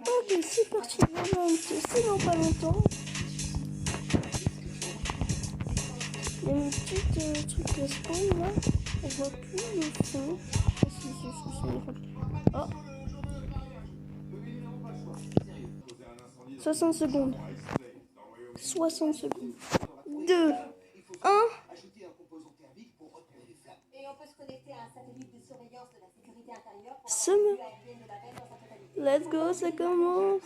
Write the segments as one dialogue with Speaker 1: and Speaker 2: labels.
Speaker 1: Ok, c'est parti. C'est dans pas longtemps. Il y a une petite truc de spawn là. On voit plus le fond. Ah, si. Oh. 60 secondes. 60 secondes. 2, 1. Somme. Let's go, ça commence.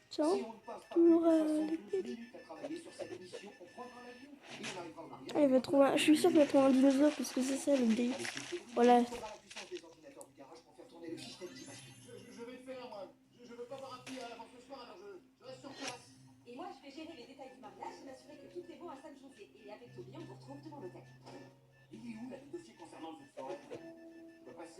Speaker 1: Tiens, toujours il va trouver un... Je suis sûr qu'il va trouver un dinosaure parce que c'est ça le dé. Voilà.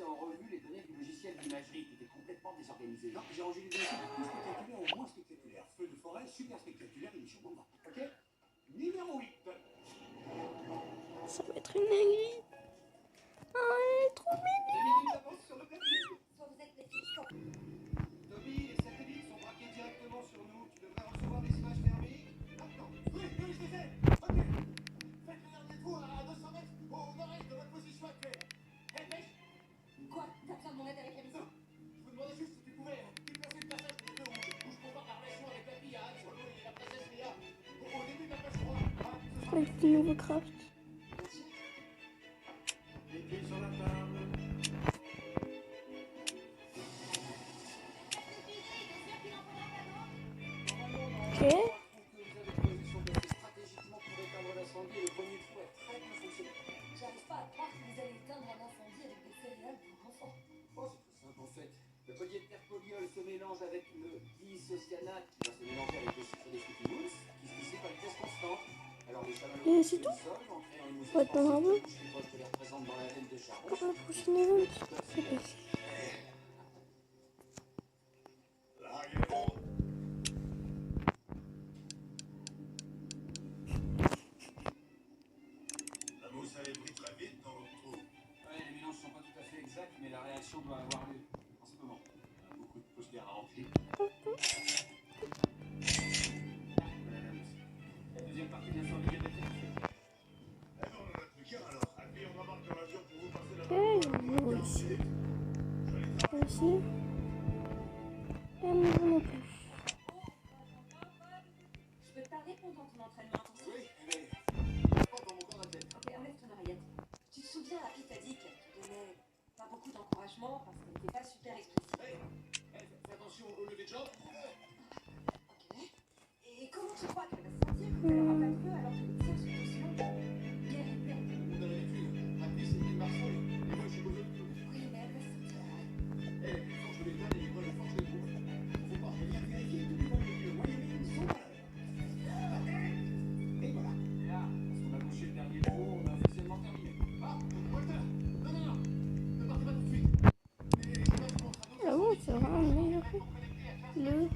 Speaker 2: En revue les données du logiciel d'imagerie qui était complètement désorganisé. Non, j'ai rangé les données plus spectaculaires au moins spectaculaires. Feu de forêt, super spectaculaire, émission moment. Ok. Numéro 8.
Speaker 1: Ça va être une dinguerie. Oh, elle est trop mignonne.
Speaker 2: Toby, les satellites sont braqués directement sur nous. Tu devrais recevoir des images fermées. Maintenant. Oui, je les ai. Ok. Faites le dernier tour à 200 mètres au nord-est de votre position actuelle. Hey, mec. Quoi? T'as besoin de mon aide avec la mission? Je vous demandais juste si tu pouvais déplacer le passage des deux rouges où je comprends la relation avec la fille à Han Solo et la princesse Leia. Au début de la page 3.
Speaker 1: Avec du nouveau craft.
Speaker 2: Les pieds sur la table.
Speaker 1: Ok.
Speaker 2: Stratégiquement pour éteindre l'incendie et le premier trou a très bien fonctionné. J'arrive pas à croire que vous allez éteindre un incendie avec des céréales pour enfants. Oh, c'est tout simple en fait. Le polyétherpolyol se mélange avec le diisocyanate qui va se mélanger avec le sucre des Sweetie Moons qui se dissipe à vitesse constante. Alors les chaleurs
Speaker 1: Et c'est tout. On va attendre un peu. Pour la prochaine event. C'est passé.
Speaker 2: La mousse avait pris très vite dans l'autre trou. Ouais, les mélanges sont pas tout à fait exacts, mais la réaction doit avoir lieu en ce moment. On a beaucoup de poches d'air à remplir. La deuxième partie de l'incendie vient d'être effectuée. Eh ben, on en a plus qu'un alors. Allez, on embarque dans l'avion pour vous passer la
Speaker 1: Ok, on va ici. Ici. Et nous non plus.
Speaker 3: Je peux te parler pendant ton entraînement intensif?
Speaker 2: Oui, mais pas dans mon corps à tête.
Speaker 3: Ok, enlève ton oreillette. Tu te souviens, Happy t'a dit qu'elle te donnait pas beaucoup d'encouragement parce qu'elle n'était pas super expressive.
Speaker 2: Hey, fais attention au lever de jambe.
Speaker 3: Ok. Et comment tu crois qu'elle va se sentir quand elle aura pas de feu alors que les tirs sont aussi longs? Quelle est belle.
Speaker 2: Vous avez l'habitude. Happy, c'est une marseille. Et moi, je suis besoin de tout.
Speaker 3: Oui, mais elle va se sentir.
Speaker 2: Eh, quand je l'éteins, les voix de force les trouve. Faut pas venir vérifier tous les vols de Dieu. Moyennez une son et voilà. Et là, parce qu'on a bouché le dernier trou, on a officiellement terminé. Ah, Walter. Non. Ne partez pas tout de suite. Les images montrent à
Speaker 1: Ah bon, c'est vraiment meilleur. Le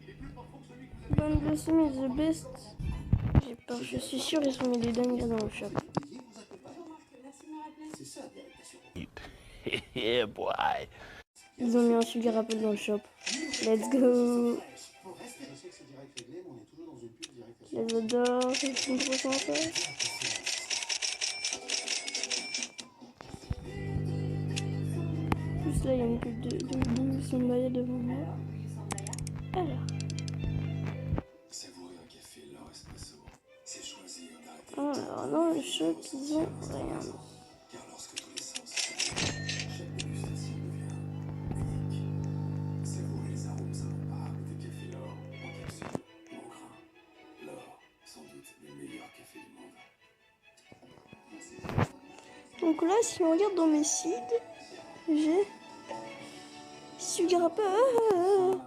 Speaker 2: il est plus profond que celui que vous avez.
Speaker 1: Van Blossom is the best. J'ai peur, je suis sûr ils ont mis des dingueries dans le shop.
Speaker 2: C'est ça, direction.
Speaker 4: Yeah, boy.
Speaker 1: Ils ont mis un sugar apple dans le shop. Let's go.
Speaker 2: Faut rester. Je sais que c'est direct réglé, mais on est toujours dans une pub direct.
Speaker 1: Je les adore, ils sont trop sympas. En plus là il y a une pub de Sambaya devant moi. Alors.
Speaker 2: Savourer un café L'Or Espresso, c'est choisir d'arrêter.
Speaker 1: Alors dans le shop ils ont rien.
Speaker 2: Car lorsque tous les sens chaque dégustation devient unique. Savourer les arômes incomparables des cafés L'Or, en capsule ou en grain. L'Or, sans doute le meilleur café du monde.
Speaker 1: Donc là si on regarde dans mes seeds, j'ai sugar apple.
Speaker 2: Non,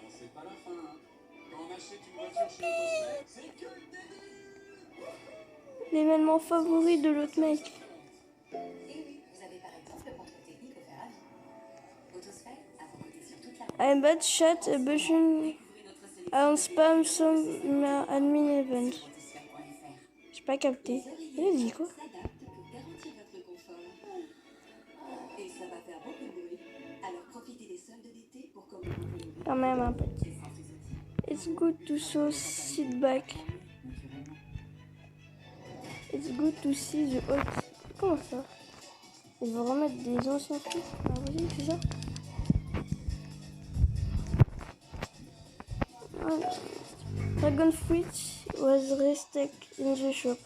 Speaker 2: c'est pas la fin. Quand on achète une voiture chez Autosphère, c'est que le début.
Speaker 1: L'événement favori de l'autre mec.
Speaker 3: Et oui, vous avez par exemple le contrôle technique offert à vie. Autosphère, à vos côtés sur toute la route.
Speaker 1: I'm bad chat a button on spam some admin event. J'ai pas capté. Il a dit quoi?
Speaker 3: S'adapte pour garantir votre confort
Speaker 1: quand même un peu. It's good to so sit back. It's good to see the hot. Comment ça? Ils vont remettre des anciens trucs. Ah oui, c'est ça. Voilà. Dragon fruit was rested in the shop.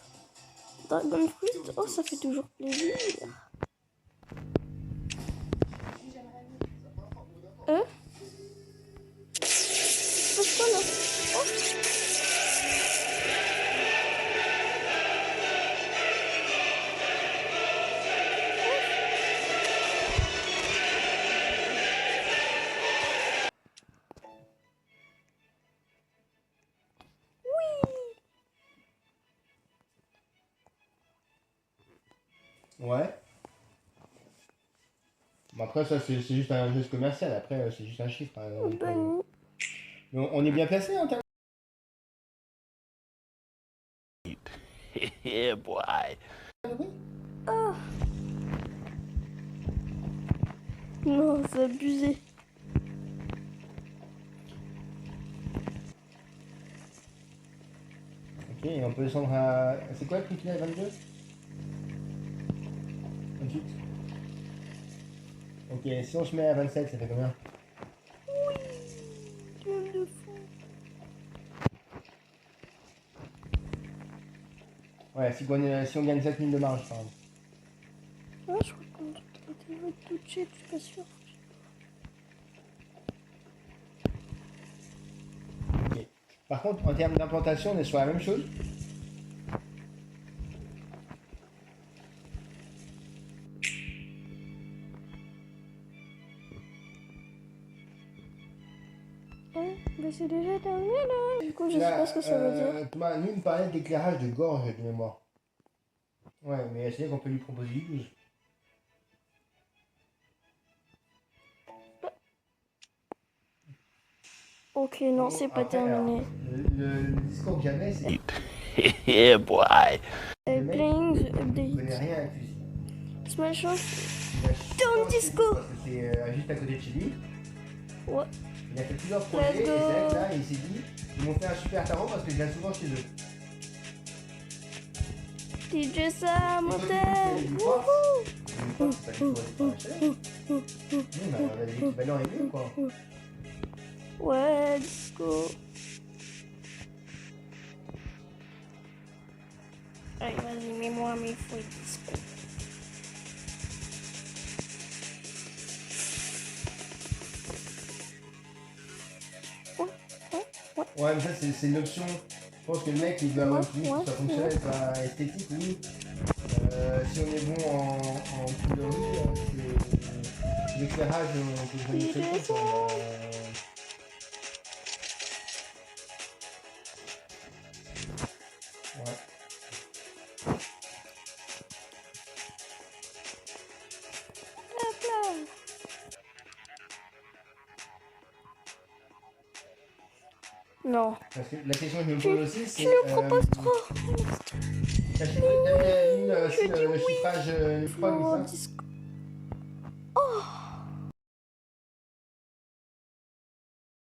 Speaker 1: Dragon fruit, oh ça fait toujours plaisir. C'est quoi là? Oh.
Speaker 5: Ouais. Bon, après, ça, c'est juste un geste commercial. Après, c'est juste un chiffre. Hein.
Speaker 1: Ben,
Speaker 5: Mais on est bien placé en termes.
Speaker 4: Yeah, boy.
Speaker 1: non, c'est abusé.
Speaker 5: Ok, et on peut descendre à. C'est quoi le prix final? 22? 28? Ok, si on se met à 27, ça fait combien?
Speaker 1: Gueule de fou.
Speaker 5: Ouais, si on gagne 7000 de marge, par exemple.
Speaker 1: Ah, je crois qu'on va tout toucher, je suis pas sûre.
Speaker 5: Ok. Par contre, en termes d'implantation, on est sur la même chose.
Speaker 1: Mais c'est déjà terminé là. Du coup, je sais pas ce que ça veut dire.
Speaker 5: Thomas, nous, il me parlait d'éclairage de gorge de mémoire. Ouais, mais c'est-à-dire qu'on peut lui proposer du 12.
Speaker 1: Ok, non,
Speaker 5: Bon,
Speaker 1: c'est pas
Speaker 5: après, alors,
Speaker 1: terminé.
Speaker 5: le discours que j'avais, c'est que
Speaker 4: Yeah, boy.
Speaker 5: le mec
Speaker 1: Playing the
Speaker 5: ne connaît
Speaker 1: update.
Speaker 5: rien à la cuisine.
Speaker 1: Smash off.
Speaker 5: Il a
Speaker 1: Tourne
Speaker 5: changé
Speaker 1: disco.
Speaker 5: parce que c'est juste à côté de chez lui.
Speaker 1: Ouais.
Speaker 5: Il a fait plusieurs projets
Speaker 1: Let's
Speaker 5: et
Speaker 1: go.
Speaker 5: c'est vrai que là, il s'est dit, ils m'ont fait un super tarot parce que je viens souvent chez eux.
Speaker 1: DJ Sam,
Speaker 5: Et
Speaker 1: motel.
Speaker 5: toi,
Speaker 1: Wouhou.
Speaker 5: une fois, c'est pas du tout pour la chaleur. Nous, on a des équivalents et mieux, quoi.
Speaker 1: Ouais, disco. Allez, vas-y, mets-moi mes fouets disco.
Speaker 5: Ouais, mais ça, c'est une option. Je pense que le mec, il doit avoir une clinique qui soit fonctionnelle, pas esthétique, oui. Si on est bon en couleurie, c'est l'éclairage, on peut jouer une seule chose. Ouais.
Speaker 1: Hop là. Non.
Speaker 5: Parce que la question que je me pose aussi, c'est.
Speaker 1: Tu nous proposes trop.
Speaker 5: T'as vu
Speaker 1: Je dis
Speaker 5: le chiffrage, le
Speaker 1: Floor
Speaker 5: froid, ça?
Speaker 1: disco. Oh.